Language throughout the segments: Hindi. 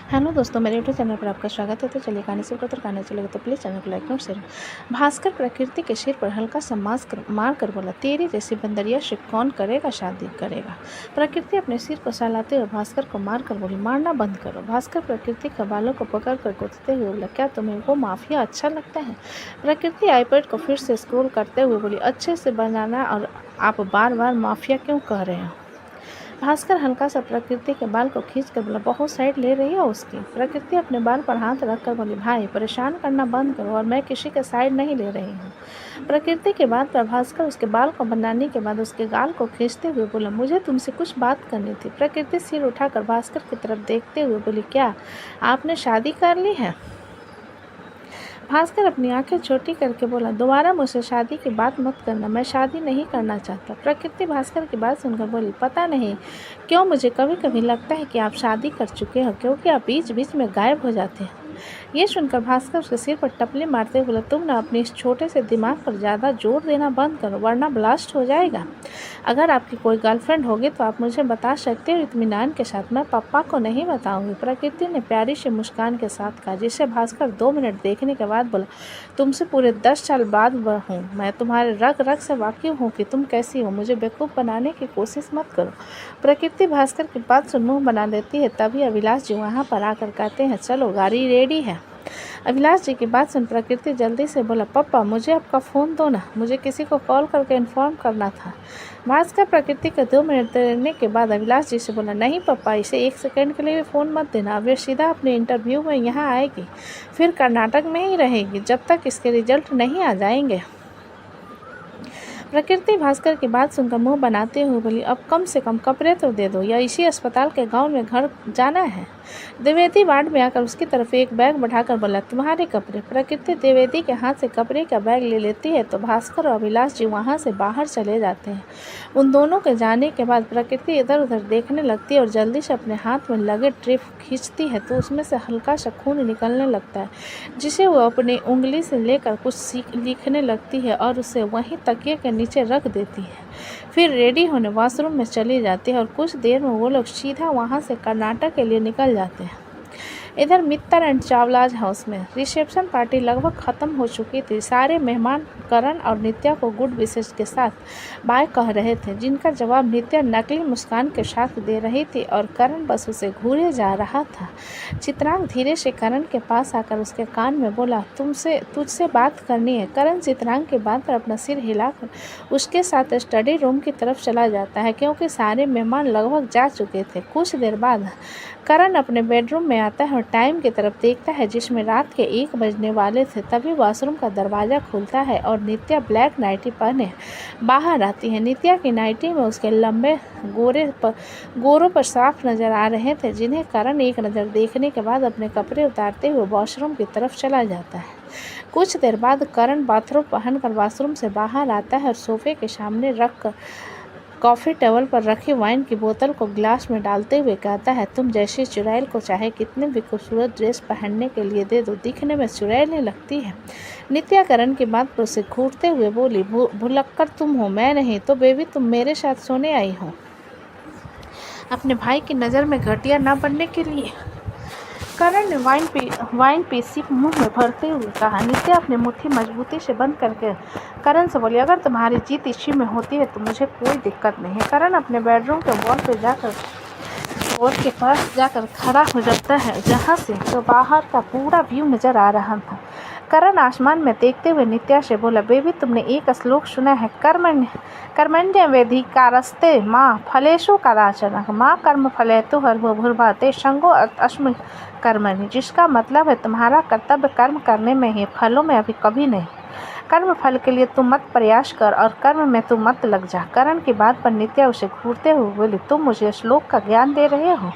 हेलो दोस्तों, मेरे यूट्यूब चैनल पर आपका स्वागत है। तो चलिए कहानी शुरू करते, कहानी चलेगा तो प्लीज़ चैनल को लाइक और शेयर। भास्कर प्रकृति के सिर पर हल्का सा मास्क मार कर बोला, तेरी जैसी बंदरिया से कौन करेगा शादी करेगा। प्रकृति अपने सिर को सहलाते हुए भास्कर को मार कर बोली, मारना बंद करो। भास्कर प्रकृति के बालों को पकड़ कर कूदते हुए बोला, क्या तुम्हें वो माफिया अच्छा लगता है। प्रकृति आईपैड को फिर से स्क्रॉल करते हुए बोली, अच्छे से बनाना और आप बार बार माफिया क्यों कह रहे हो। भास्कर हल्का सा प्रकृति के बाल को खींच कर बोला, बहुत साइड ले रही है उसकी। प्रकृति अपने बाल पर हाथ रखकर बोली, भाई परेशान करना बंद करो और मैं किसी के साइड नहीं ले रही हूँ। प्रकृति के बात पर भास्कर उसके बाल को बनाने के बाद उसके गाल को खींचते हुए बोला, मुझे तुमसे कुछ बात करनी थी। प्रकृति सिर उठाकर भास्कर की तरफ देखते हुए बोली, क्या आपने शादी कर ली है। भास्कर अपनी आंखें छोटी करके बोला, दोबारा मुझसे शादी की बात मत करना, मैं शादी नहीं करना चाहता। प्रकृति भास्कर की बात सुनकर बोली, पता नहीं क्यों मुझे कभी कभी लगता है कि आप शादी कर चुके हो, क्योंकि आप बीच बीच में गायब हो जाते हैं। ये सुनकर भास्कर उसके सिर पर टपले मारते हुए बोला, तुम ना अपने इस छोटे से दिमाग पर ज़्यादा जोर देना बंद करो, वरना ब्लास्ट हो जाएगा। अगर आपकी कोई गर्लफ्रेंड होगी तो आप मुझे बता सकते हो इत्मीनान के साथ, मैं पापा को नहीं बताऊंगी। प्रकृति ने प्यारी सी मुस्कान के साथ कहा, जिसे भास्कर 2 मिनट देखने के बाद बोला, तुमसे पूरे 10 साल बाद हूँ, मैं तुम्हारे रग रग से वाकिफ हूँ कि तुम कैसी हो, मुझे बेवकूफ़ बनाने की कोशिश मत करो। प्रकृति भास्कर की बात सुन मुँह बना लेती है, तभी अभिलाष जी वहाँ पर आकर कहते हैं, चलो गाड़ी रेडी है। अभिलाष जी की बात सुन प्रकृति जल्दी से बोला, पप्पा मुझे आपका फ़ोन दो ना, मुझे किसी को कॉल करके इन्फॉर्म करना था। भास्कर प्रकृति के 2 मिनट देने के बाद अभिलाष जी से बोला, नहीं पप्पा, इसे 1 सेकंड के लिए भी फ़ोन मत देना, अब ये सीधा अपने इंटरव्यू में यहाँ आएगी, फिर कर्नाटक में ही रहेगी जब तक इसके रिजल्ट नहीं आ जाएंगे। प्रकृति भास्कर की बात सुनकर मुंह बनाते हुए बोली, अब कम से कम कपड़े तो दे दो, या इसी अस्पताल के गांव में घर जाना है। द्विवेदी वार्ड में आकर उसकी तरफ एक बैग बढ़ाकर बोला, तुम्हारे कपड़े। प्रकृति द्विवेदी के हाथ से कपड़े का बैग ले लेती है तो भास्कर और अभिलाष जी वहां से बाहर चले जाते हैं। उन दोनों के जाने के बाद प्रकृति इधर उधर देखने लगती है और जल्दी से अपने हाथ में लगे ट्रिप खींचती है तो उसमें से हल्का सा खून निकलने लगता है, जिसे वो अपनी उंगली से लेकर कुछ लिखने लगती है और उसे वहीं तकिए के नीचे रख देती है। फिर रेडी होने वॉशरूम में चली जाती है और कुछ देर में वो लोग सीधा वहाँ से कर्नाटक के लिए निकल जाते हैं। इधर मित्तर एंड चावलाज हाउस में रिसेप्शन पार्टी लगभग ख़त्म हो चुकी थी। सारे मेहमान करण और नित्या को गुड विशेष के साथ बाय कह रहे थे, जिनका जवाब नित्या नकली मुस्कान के साथ दे रही थी और करण बस उसे घूरे जा रहा था। चित्रांग धीरे से करण के पास आकर उसके कान में बोला, तुझसे बात करनी है। करण चित्रांग के बात पर अपना सिर हिलाकर उसके साथ स्टडी रूम की तरफ चला जाता है, क्योंकि सारे मेहमान लगभग जा चुके थे। कुछ देर बाद करण अपने बेडरूम में आता है और टाइम की तरफ देखता है जिसमें रात के 1 बजने वाले थे। तभी वॉशरूम का दरवाज़ा खुलता है और नित्या ब्लैक नाइटी पहने बाहर आती है। नित्या की नाइटी में उसके लंबे गोरों पर साफ नजर आ रहे थे, जिन्हें करण एक नज़र देखने के बाद अपने कपड़े उतारते हुए वॉशरूम की तरफ चला जाता है। कुछ देर बाद करण बाथरूम पहनकर वॉशरूम से बाहर आता है और सोफे के सामने रख कॉफ़ी टेबल पर रखी वाइन की बोतल को ग्लास में डालते हुए कहता है, तुम जैसी चुड़ैल को चाहे कितनी भी खूबसूरत ड्रेस पहनने के लिए दे दो, दिखने में चुड़ैल ही लगती है। नित्या करण की बात पर उसे घूरते हुए बोली, भुलक्कड़ तुम हो, मैं नहीं तो बेबी तुम मेरे साथ सोने आई हो, अपने भाई की नज़र में घटिया ना बनने के लिए। करण ने वाइन पी सिप मुंह में भरते हुए कहा। नित्या अपनी मुट्ठी मजबूती से बंद करके करण से बोली, अगर तुम्हारी जीत इसी में होती है तो मुझे कोई दिक्कत नहीं है। करण अपने बेडरूम के वॉल के पास जाकर खड़ा हो जाता है, जहाँ से तो बाहर का पूरा व्यू नजर आ रहा था। करण आसमान में देखते हुए नित्या से बोला, बेबी तुमने एक श्लोक सुना है, कर्मण्य वेधिकारस्ते माँ फलेषु कदाचन माँ कर्म फलेतु हर्वभुर्भाते संगो अस्मि कर्मणि, जिसका मतलब है तुम्हारा कर्तव्य कर्म करने में ही, फलों में अभी कभी नहीं। कर्म फल के लिए तुम मत प्रयास कर और कर्म में तुम मत लग जा। करण की बात पर नित्या उसे घूरते हुए बोली, तुम मुझे श्लोक का ज्ञान दे रहे हो।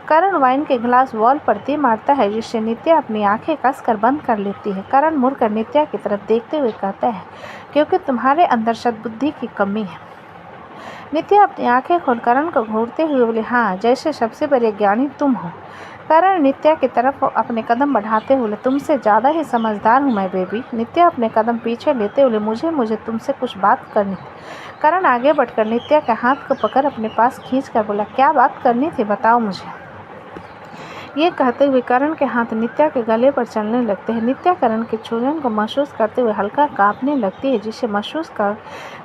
करण वाइन के गिलास वॉल पर दे मारता है, जिससे नित्या अपनी आंखें कसकर बंद कर लेती है। करण मुड़कर नित्या की तरफ देखते हुए कहता है, क्योंकि तुम्हारे अंदर सद्बुद्धि की कमी है। नित्या अपनी आंखें खोल करण को घूरते हुए बोली, हाँ, जैसे सबसे बड़े ज्ञानी तुम हो। करण नित्या की तरफ अपने कदम बढ़ाते हुए, तुमसे ज़्यादा ही समझदार हूँ मैं बेबी। नित्या अपने कदम पीछे लेते हुए, मुझे तुमसे कुछ बात करनी थी। करण आगे बढ़कर नित्या के हाथ को पकड़ अपने पास खींच कर बोला, क्या बात करनी थी, बताओ मुझे। ये कहते हुए करण के हाथ नित्या के गले पर चलने लगते हैं। नित्या करण के छूने को महसूस करते हुए हल्का कांपने लगती है, जिसे महसूस कर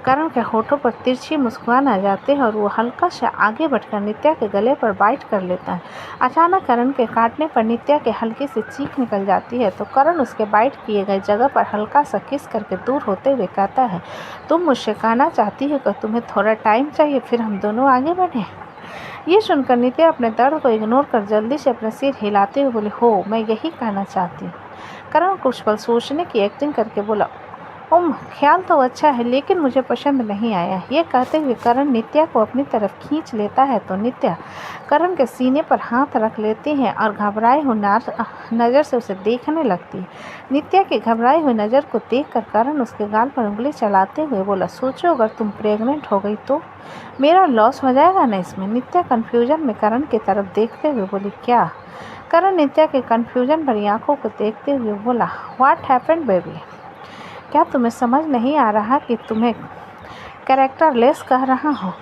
करण के होठों पर तिरछी मुस्कान आ जाते हैं और वो हल्का से आगे बढ़कर नित्या के गले पर बाइट कर लेता है। अचानक करण के काटने पर नित्या के हल्की सी चीख निकल जाती है तो करण उसके बाइट किए गए जगह पर हल्का सा किस करके दूर होते हुए कहता है, तुम मुझसे कहना चाहती हो कि तुम्हें थोड़ा टाइम चाहिए, फिर हम दोनों आगे बढ़ें। ये सुनकर नित्या अपने दर्द को इग्नोर कर जल्दी से अपना सिर हिलाते हुए बोली, हो, मैं यही कहना चाहती हूँ। करण कुछ पल सोचने की एक्टिंग करके बोला, ख्याल तो अच्छा है लेकिन मुझे पसंद नहीं आया। ये कहते हुए करण नित्या को अपनी तरफ खींच लेता है तो नित्या करण के सीने पर हाथ रख लेती है और घबराए हुए नज़र से उसे देखने लगती है। नित्या की घबराई हुई नज़र को देखकर करण उसके गाल पर उंगली चलाते हुए बोला, सोचो अगर तुम प्रेग्नेंट हो गई तो मेरा लॉस हो जाएगा ना इसमें। नित्या कन्फ्यूजन में करण की तरफ देखते हुए बोली, क्या? करण नित्या के कन्फ्यूजन भरी आंखों को देखते हुए बोला, व्हाट हैपेंड बेबी? क्या तुम्हें समझ नहीं आ रहा कि तुम्हें कैरेक्टरलेस कह रहा हूँ?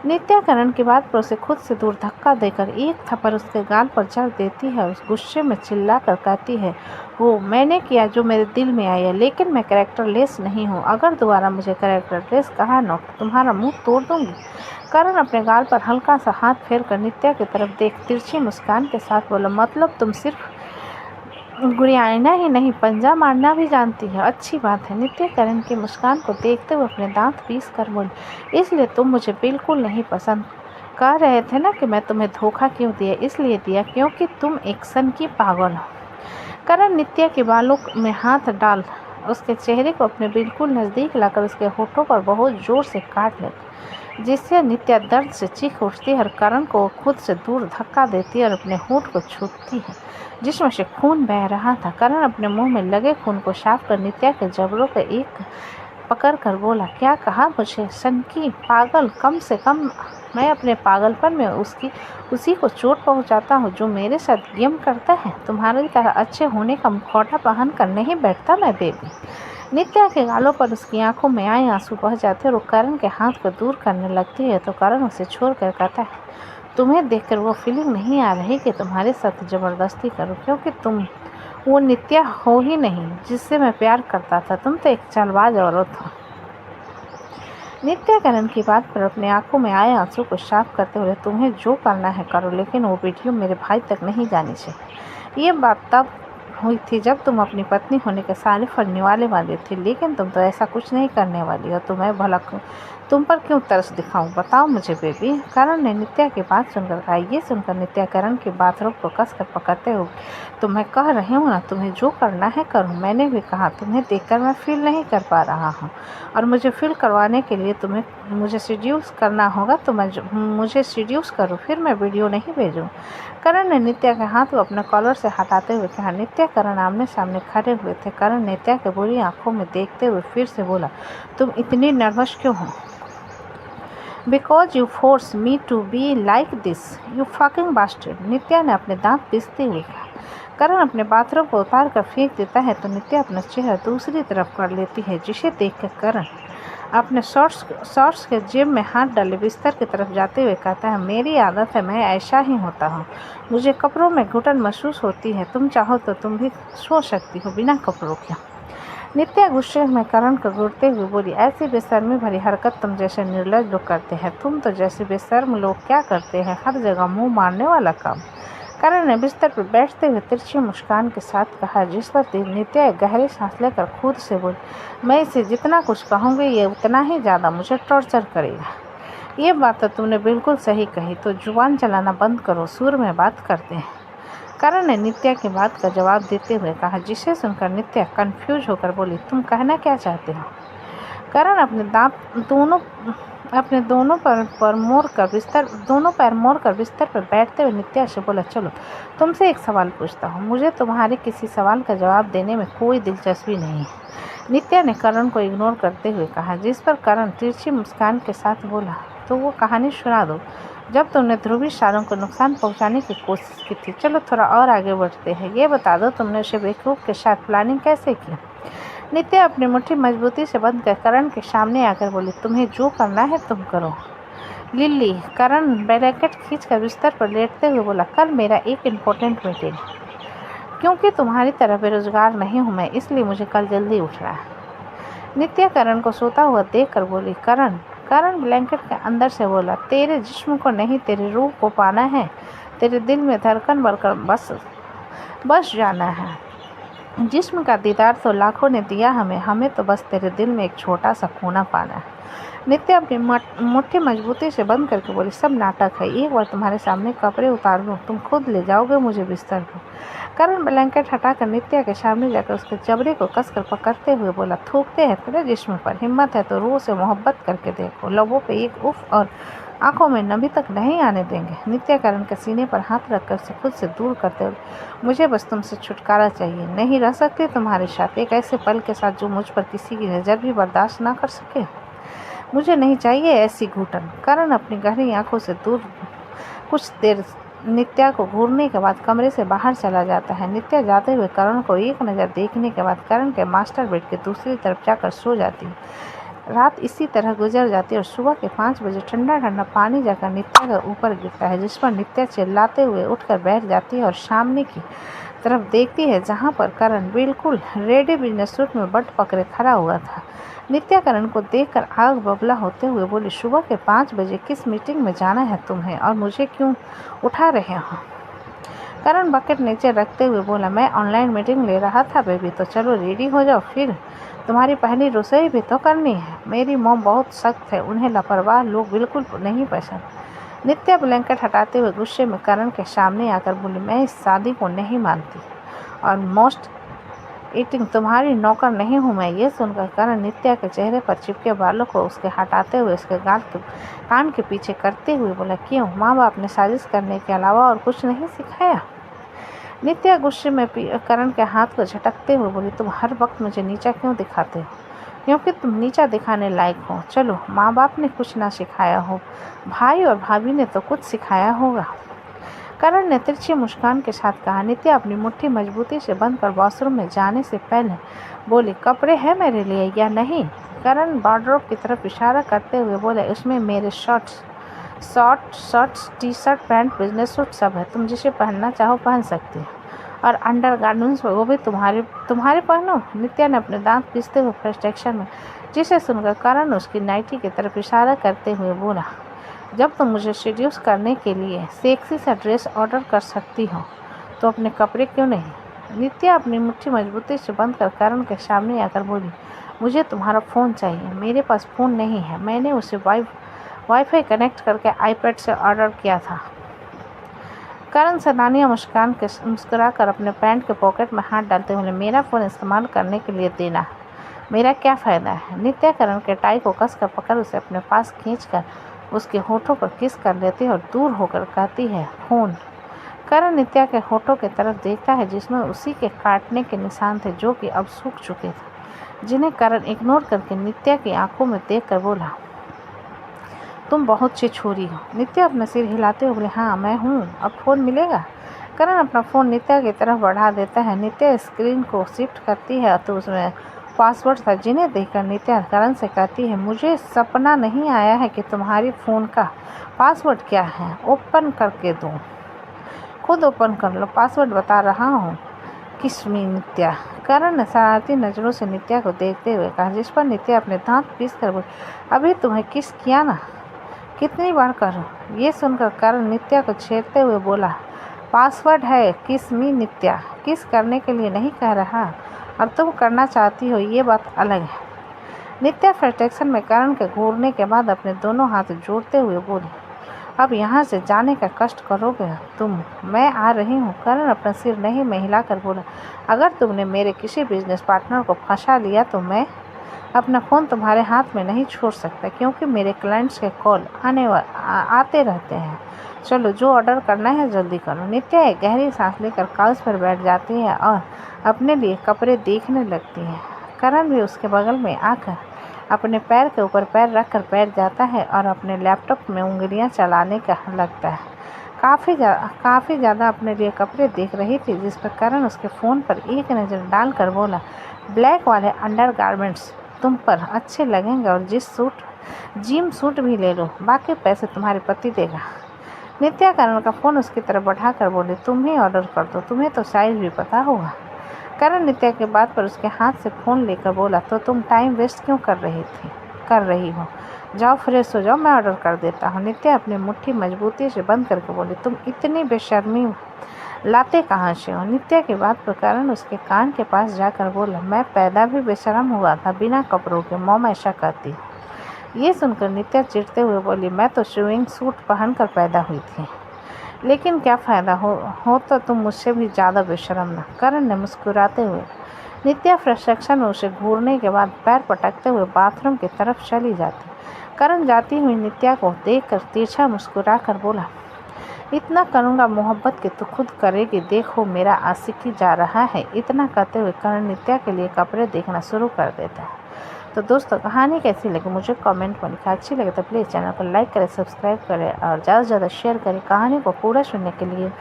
नित्या करण की बात पर उसे खुद से दूर धक्का देकर एक थप्पड़ उसके गाल पर जड़ देती है। उस गुस्से में चिल्ला कर कहती है, वो मैंने किया जो मेरे दिल में आया, लेकिन मैं कैरेक्टरलेस नहीं हूँ। अगर दोबारा मुझे कैरेक्टरलेस कहा न तो तुम्हारा मुंह तोड़ दूंगी। करण अपने गाल पर हल्का सा हाथ फेर कर नित्या की तरफ देख तिरछी मुस्कान के साथ बोला, मतलब तुम सिर्फ गुड़ियाना ही नहीं, पंजा मारना भी जानती है। अच्छी बात है। नित्या करण की मुस्कान को देखते हुए अपने दांत पीस कर बोली, इसलिए तुम मुझे बिल्कुल नहीं पसंद। कह रहे थे ना कि मैं तुम्हें धोखा क्यों दिया? इसलिए दिया क्योंकि तुम एक सन की पागल हो। करण नित्या के बालों में हाथ डाल उसके चेहरे को अपने बिल्कुल नज़दीक लाकर उसके होठों पर बहुत जोर से काट लेती, जिससे नित्या दर्द से चीख उठती है और करण को खुद से दूर धक्का देती है और अपने होठ को छूती है जिसमें से खून बह रहा था। करण अपने मुंह में लगे खून को साफ कर नित्या के जबड़ों के एक पकड़ कर बोला, क्या कहा मुझे? सनकी पागल? कम से कम मैं अपने पागलपन में उसी को चोट पहुंचाता हूं जो मेरे साथ गेम करता है। तुम्हारी तरह अच्छे होने का मुखौटा पहन कर नहीं बैठता मैं बेबी। नित्या के गालों पर उसकी आंखों में आए आंसू बह जाते और वो करण के हाथ को दूर करने लगती है तो करण उसे छोड़कर कहता है, तुम्हें देखकर वो फीलिंग नहीं आ रही कि तुम्हारे साथ ज़बरदस्ती करूं, क्योंकि तुम वो नित्या हो ही नहीं जिससे मैं प्यार करता था। तुम तो एक चालबाज औरत हो। नित्या करण की बात पर अपने आंखों में आए आंसू को साफ करते हुए, तुम्हें जो करना है करो, लेकिन वो वीडियो मेरे भाई तक नहीं जानी चाहिए। ये बात तब हुई थी जब तुम अपनी पत्नी होने के सारे फलने वाले थे, लेकिन तुम तो ऐसा कुछ नहीं करने वाली हो। तुम्हें भला तुम पर क्यों तरस दिखाऊं? बताओ मुझे बेबी। करण ने नित्या की बात सुनकर कहा। ये सुनकर नित्या करण की बाथरूम को कसकर पकड़ते हुए, तो मैं कह रही हूँ ना, तुम्हें जो करना है करो। मैंने भी कहा, तुम्हें देखकर मैं फील नहीं कर पा रहा हूँ और मुझे फील करवाने के लिए तुम्हें मुझे सीड्यूस करना होगा, तो मुझे सीड्यूस करो, फिर मैं वीडियो नहीं भेजूँ। करण ने नित्या के हाथ को अपने कॉलर से हटाते हुए कहा। नित्या करण आमने सामने खड़े हुए थे। करण नित्या के बुरी आंखों में देखते हुए फिर से बोला, तुम इतनी नर्वस क्यों हो? Because you force me to be like this, you fucking bastard. Nitya ने अपने दांत पीसते हुए कहा। करण अपने बाथरूम को उतार कर फेंक देता है तो नित्या अपना चेहरा दूसरी तरफ कर लेती है, जिसे देखकर करण अपने शॉर्ट्स के जेब में हाथ डाले बिस्तर की तरफ जाते हुए कहता है, मेरी आदत है, मैं ऐसा ही होता हूँ। मुझे कपड़ों में घुटन महसूस होती है। तुम चाहो तो तुम भी सो सकती हो बिना कपड़ों के। नित्या गुस्से में करण को घूरते हुए बोली, ऐसी बेशर्मी भरी हरकत तुम जैसे निर्लज लोग करते हैं। तुम तो जैसे बेशर्म लोग क्या करते हैं, हर जगह मुंह मारने वाला काम। करण ने बिस्तर पर बैठते हुए तिरछी मुस्कान के साथ कहा, जिस पर नित्या गहरी सांस लेकर खुद से बोली, मैं इसे जितना कुछ कहूँगी ये उतना ही ज़्यादा मुझे टॉर्चर करेगा। ये बात तो तुमने बिल्कुल सही कही, तो जुबान चलाना बंद करो, सुर में बात करते हैं। करण ने नित्या की बात का जवाब देते हुए कहा, जिसे सुनकर नित्या कंफ्यूज होकर बोली, तुम कहना क्या चाहते हो? करण अपने दोनों पैर मोड़ कर बिस्तर पर बैठते हुए नित्या से बोला, चलो तुमसे एक सवाल पूछता हूँ। मुझे तुम्हारे किसी सवाल का जवाब देने में कोई दिलचस्पी नहीं है। नित्या ने करण को इग्नोर करते हुए कहा, जिस पर करण तिरछी मुस्कान के साथ बोला, तो वो कहानी सुना दो जब तुमने ध्रुवी सारों को नुकसान पहुंचाने की कोशिश की थी। चलो थोड़ा और आगे बढ़ते हैं। ये बता दो तुमने उसे बेवकूफ़ के साथ प्लानिंग कैसे की? नित्या अपनी मुट्ठी मजबूती से बंद कर करण के सामने आकर बोली, तुम्हें जो करना है तुम करो। लिल्ली, करण ब्लैंकेट खींचकर बिस्तर पर लेटते हुए बोला, कल मेरा एक इम्पोर्टेंट मीटिंग, क्योंकि तुम्हारी तरह बेरोजगार नहीं हूँ मैं, इसलिए मुझे कल जल्दी उठना है। नित्या करण को सोता हुआ देखकर बोली, करण। करण ब्लैंकेट के अंदर से बोला, तेरे जिस्म को नहीं, तेरे रूह को पाना है, तेरे दिल में धड़कन बढ़कर बस जाना है। जिस्म का दीदार तो लाखों ने दिया हमें, हमें तो बस तेरे दिल में एक छोटा सा कोना पाना है। नित्या अपनी मुट्ठी मजबूती से बंद करके बोली, सब नाटक है, एक बार तुम्हारे सामने कपड़े उतार दूं, तुम खुद ले जाओगे मुझे बिस्तर पर। करण ब्लैंकेट हटाकर नित्या के सामने जाकर उसके जबड़े को कसकर पकड़ते हुए बोला, थूकते हैं तेरे जिस्म पर, हिम्मत है तो रूह से मोहब्बत करके देखो, लबों पे एक उफ और आंखों में नमी तक नहीं आने देंगे। नित्या करण के सीने पर हाथ रखकर उसे खुद से दूर करते हुए, मुझे बस तुमसे छुटकारा चाहिए, नहीं रह सकती तुम्हारे साथ एक ऐसे पल के साथ जो मुझ पर किसी की नज़र भी बर्दाश्त ना कर सके। मुझे नहीं चाहिए ऐसी घुटन। करण अपनी गहरी आंखों से दूर कुछ देर नित्या को घूरने के बाद कमरे से बाहर चला जाता है। नित्या जाते हुए करण को एक नज़र देखने के बाद करण के मास्टर बेड के दूसरी तरफ जाकर सो जाती है। रात इसी तरह गुजर जाती है और सुबह के 5 बजे ठंडा ठंडा पानी जाकर नित्या के ऊपर गिरता है, जिस पर नित्या चिल्लाते हुए उठकर बैठ जाती है और सामने की तरफ देखती है जहाँ पर करण बिल्कुल रेडी बिजनेस सूट में बट पकड़े खड़ा हुआ था। नित्या करण को देखकर आग बबला होते हुए बोली, सुबह के 5 बजे किस मीटिंग में जाना है तुम्हें और मुझे क्यों उठा रहे हो? करण बकेट नीचे रखते हुए बोला, मैं ऑनलाइन मीटिंग ले रहा था बेबी, तो चलो रेडी हो जाओ, फिर तुम्हारी पहली रसोई भी तो करनी है। मेरी मॉम बहुत सख्त है, उन्हें लापरवाह लोग बिल्कुल नहीं पसंद। नित्या ब्लैंकेट हटाते हुए गुस्से में करण के सामने आकर बोली, मैं इस शादी को नहीं मानती और मोस्ट ईटिंग तुम्हारी नौकर नहीं हूँ मैं। ये सुनकर करण नित्या के चेहरे पर चिपके बालों को उसके हटाते हुए उसके कान के पीछे करते हुए बोला, क्यों, माँ बाप ने साजिश करने के अलावा और कुछ नहीं सिखाया? नित्या गुस्से में करण के हाथ को झटकते हुए बोली, तुम हर वक्त मुझे नीचा क्यों दिखाते हो? क्योंकि तुम नीचा दिखाने लायक हो। चलो, माँ बाप ने कुछ ना सिखाया हो, भाई और भाभी ने तो कुछ सिखाया होगा। करण ने तिरछी मुस्कान के साथ कहा। नित्या अपनी मुट्ठी मजबूती से बंद कर वॉशरूम में जाने से पहले बोली, कपड़े हैं मेरे लिए या नहीं? करण वार्डरोब की तरफ इशारा करते हुए बोले, उसमें मेरे shirts, T shirt, pant, business suit सब है, तुम जिसे पहनना चाहो पहन सकती हो, और अंडर गार्मेंट्स वो भी तुम्हारे पहनो। नित्या ने अपने दांत पीसते हुए फ्रस्ट्रेशन में, जिसे सुनकर करण उसकी नाइटी की तरफ इशारा करते हुए बोला, जब तुम मुझे सीड्यूस करने के लिए सेक्सी सा ड्रेस ऑर्डर कर सकती हो तो अपने कपड़े क्यों नहीं? नित्या अपनी मुट्ठी मजबूती से बंद कर करण के सामने आकर बोली, मुझे तुम्हारा फ़ोन चाहिए। मेरे पास फ़ोन नहीं है, मैंने उसे वाईफाई कनेक्ट करके आईपैड से ऑर्डर किया था। करण सैलानिया मुस्कुरा कर अपने पैंट के पॉकेट में हाथ डालते हुए, मेरा फ़ोन इस्तेमाल करने के लिए देना, मेरा क्या फ़ायदा है? नित्या करण के टाई को कसकर पकड़ उसे अपने पास खींचकर उसके होठों पर किस कर लेती है और दूर होकर कहती है, फ़ोन। करण नित्या के होठों की तरफ देखता है जिसमें उसी के काटने के निशान थे जो कि अब सूख चुके थे, जिन्हें करण इग्नोर करके नित्या की आंखों में देखकर बोला, तुम बहुत अच्छी छोरी हो। नित्या अपना सिर हिलाते हुए बोले, हाँ मैं हूँ, अब फ़ोन मिलेगा? करण अपना फ़ोन नित्या की तरफ बढ़ा देता है। नित्या स्क्रीन को शिफ्ट करती है तो उसमें पासवर्ड था, जिन्हें देखकर नित्या करण से कहती है, मुझे सपना नहीं आया है कि तुम्हारी फ़ोन का पासवर्ड क्या है, ओपन करके दो, खुद ओपन कर लो, पासवर्ड बता रहा हूँ। किस्मी नित्या। करण ने शरारती नज़रों से नित्या को देखते हुए कहा, जिस पर नित्या अपने दांत पीस कर बोली, अभी तुम्हें किस किया ना, कितनी बार करूं? ये सुनकर करण नित्या को छेड़ते हुए बोला, पासवर्ड है किस्मी नित्या, किस करने के लिए नहीं कह रहा, और तुम करना चाहती हो, ये बात अलग है। नित्या फ्रस्ट्रेशन में करण के घूरने के बाद अपने दोनों हाथ जोड़ते हुए बोली, अब यहाँ से जाने का कष्ट करोगे तुम, मैं आ रही हूँ। करण अपना सिर नहीं में हिलाकर बोला, अगर तुमने मेरे किसी बिजनेस पार्टनर को फंसा लिया तो मैं अपना फ़ोन तुम्हारे हाथ में नहीं छोड़ सकता, क्योंकि मेरे क्लाइंट्स के कॉल आते रहते हैं। चलो, जो ऑर्डर करना है जल्दी करो। नित्या एक गहरी सांस लेकर काउच पर बैठ जाती है और अपने लिए कपड़े देखने लगती है। करण भी उसके बगल में आकर अपने पैर के ऊपर पैर रखकर बैठ जाता है और अपने लैपटॉप में उंगलियां चलाने का लगता है। काफ़ी ज़्यादा अपने लिए कपड़े देख रही थी, जिस पर करण उसके फ़ोन पर एक नज़र डालकर बोला, ब्लैक वाले अंडर गारमेंट्स तुम पर अच्छे लगेंगे, और जिस सूट जिम सूट भी ले लो, बाकी पैसे तुम्हारे पति देगा। नित्या करण का फ़ोन उसकी तरफ बढ़ाकर बोली, तुम ही ऑर्डर कर दो, तुम्हें तो साइज़ भी पता होगा। करण नित्या के बात पर उसके हाथ से फ़ोन लेकर बोला, तो तुम टाइम वेस्ट क्यों कर रही हो? जाओ फ्रेश हो जाओ, मैं ऑर्डर कर देता हूँ। नित्या अपनी मुट्ठी मजबूती से बंद करके बोली, तुम इतनी बेशर्मी लाते कहाँ से हो? नित्या की बात पर करण उसके कान के पास जाकर बोला, मैं पैदा भी बेशर्म हुआ था, बिना कपड़ों के। मॉम ऐसा कहती। ये सुनकर नित्या चिढ़ते हुए बोली, मैं तो स्विमिंग सूट पहनकर पैदा हुई थी, लेकिन क्या फ़ायदा हो तो तुम मुझसे भी ज़्यादा बेशर्म ना। करण ने मुस्कुराते हुए नित्या फ्रस्ट्रेशन में उसे घूरने के बाद पैर पटकते हुए बाथरूम की तरफ चली जाती। करण जाती हुई नित्या को देखकर तिरछा मुस्कुरा कर बोला, इतना करूँगा मोहब्बत कि तू खुद करेगी, देखो मेरा आशिकी जा रहा है। इतना कहते हुए करण नित्या के लिए कपड़े देखना शुरू कर देता है। तो दोस्तों, कहानी कैसी लगी मुझे कमेंट में लिखा। अच्छी लगे तो प्लीज़ चैनल को लाइक करें, सब्सक्राइब करें और ज़्यादा से ज़्यादा शेयर करें। कहानी को पूरा सुनने के लिए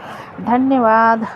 धन्यवाद।